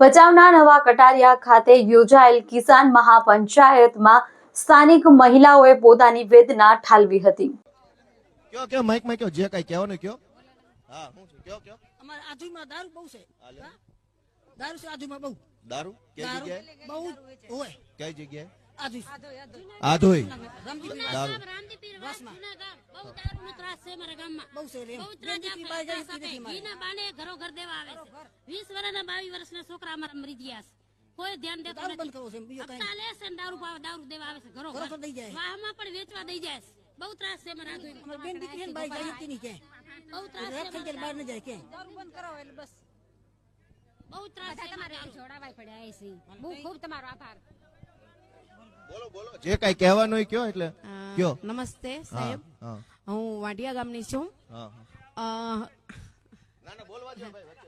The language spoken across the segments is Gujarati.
ભચાઉના નવા કટારિયા ખાતે યોજાયેલ કિસાન મહાપંચાયતમાં સ્થાનિક મહિલાઓએ પોતાની વેદના ઠાલવી હતી. કયો કયો માઈક માં કયો જે કઈ કહેવાનું કયો. હા હું છું કયો કયો. અમારા આધુમાં દારૂ બહુ છે. દારૂ છે આધુમાં બહુ. દારૂ કઈ જગ્યાએ બહુ હોય. કઈ જગ્યાએ આધુ આધોઈ દારૂ વાસમાં બહુ દારૂનો ત્રાસ છે મારા ગામમાં. બહુ છે રે. બહુ ત્રાસ આપે. ઘીના બાને ઘરો ઘર દેવા આવે છે. 20 વર્ષના 22 વર્ષના છોકરા અમારા મરી ગયા છે. કોઈ ધ્યાન દેતું દારૂ બંધ નથી. કરવો છે બીજો કઈ હપ્તા લે છે ને દારૂ દેવા આવે છે ઘરો ઘરો ઘર. ઘર દઈ જાય. વાહમાં પણ વેચવા દઈ જાય છે. બહુ ત્રાસ છે મારા આધુમાં. અમાર બેન દીકરી ને બાઈ જાય કે નહીં કે બહુ ત્રાસ છે રાત થઈ બહાર ન જાય કે દારૂ બંધ કરાવો એટલે બસ. બહુ ત્રાસ છે તમારે જોડાવાય પડ્યા છે. બહુ ખૂબ તમારો આભાર. બોલો બોલો જે કઈ કહેવાનું હોય કયો એટલે કયો. નમસ્તે સાહેબ, હું વાડિયા ગામની છું. હા ના ના બોલવા દો ભાઈ વચ્ચે.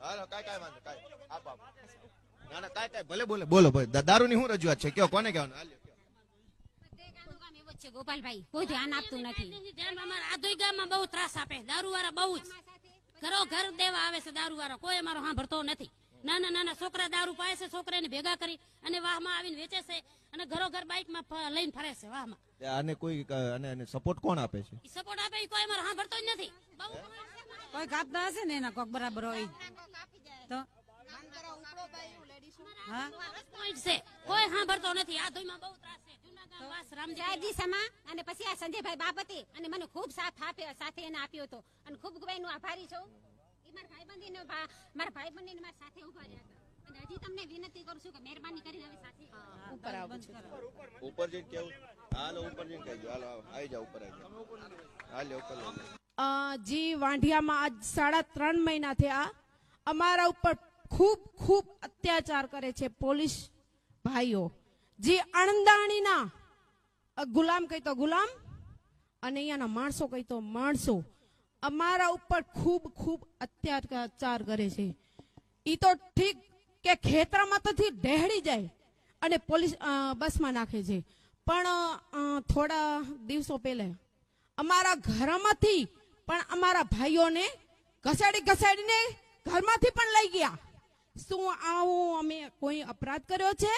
હાલો કાઈ વાંધો કાઈ આપ ના ના કાઈ ભલે બોલે બોલો ભાઈ. દારૂની શું રજૂઆત છે કયો કોને કહેવાનું હાલ્યો. ગોપાલભાઈ કોઈ ધ્યાન આપતું નથી. અમારા આધોઈ ગામમાં બહુ ત્રાસ આપે. દારૂ વાળા બહુ જ ઘરો ઘર દેવા આવે છે. દારૂ વાળા કોઈ અમારો સાંભળતો નથી. નાના નાના છોકરા દારૂ પાય છે. છોકરાને ભેગા કરી અને વાહમાં આવીને વેચે છે અને ઘરો ઘર બાઇકમાં લઈને ફરે છે વાહમાં. આને કોઈ અને સપોર્ટ કોણ આપે છે? સપોર્ટ આપે કોઈ અમારો સાંભળતો જ નથી. કોઈ કાપતા હશે ને એના કોક બરાબર હોય તો હા કોઈ સાંભળતો નથી. આધોઈમાં બહુ ત્રાસ છે. જૂનાગઢ વાસ રામજી સમા અને પછી આ સંજયભાઈ બાપતી અને મને ખૂબ સાથ સાથે એને આપ્યો હતો અને ખૂબ એનું આભારી છું. મારા ભાઈબંધીને મારા સાથે ઉભા રહ્યા હતા અને હજી તમને વિનંતી કરું છું કે મહેરબાની કરીને હવે સાથે ઉપર આવું છું. ઉપર જઈને કેવું હાલો ઉપર જઈને કહેજો. હાલો આવી જાવ ઉપર આવી જાવ. હાલો ઉપર જી વાંઢિયામાં આજ 3.5 મહિના થયા. અમારા ઉપર ખૂબ અત્યાચાર કરે છે પોલીસ ભાઈઓ. જે અણદાણીના ગુલામ કહી તો ગુલામ અને અહીંયાના માણસો કહી તો માણસો અમારા ઉપર ખૂબ અત્યાચાર કરે છે. ઈ તો ઠીક કે ખેતરમાં તો ડહેડી જાય અને પોલીસ બસમાં નાખે છે, પણ થોડા દિવસો પહેલા અમારા ઘરમાંથી પણ અમારા ભાઈઓને ઘસાડીને ઘરમાંથી પણ લઈ ગયા. શું આવું અમે કોઈ અપરાધ કર્યો છે?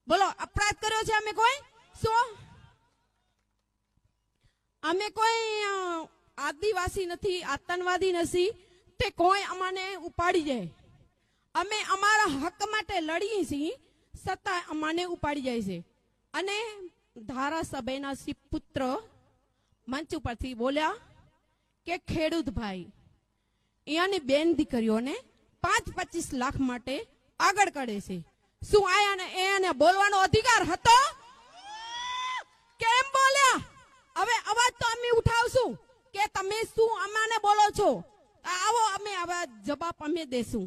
બોલો, અપરાધ કર્યો છે અમે કોઈ? શું અમે કોઈ આદિવાસી નથી, આતંકવાદી નથી તે કોઈ અમને ઉપાડી જાય. અમે અમારા હક માટે લડીએ છીએ છતાં અમને ઉપાડી જાય છે. અને ધારાસભ્યના શ્રી પુત્ર મંચ ઉપરથી બોલ્યા કે ખેડૂત ભાઈ અહીંયાની બેન દીકરીઓને 5-25 લાખ માટે આગળ કરે છે. શું એને બોલવાનો અધિકાર હતો? કેમ બોલ્યા? હવે અવાજ તો અમે ઉઠાવશું કે તમે શું અમાને બોલો છો. આવો અમે આવા જવાબ અમે દેશું.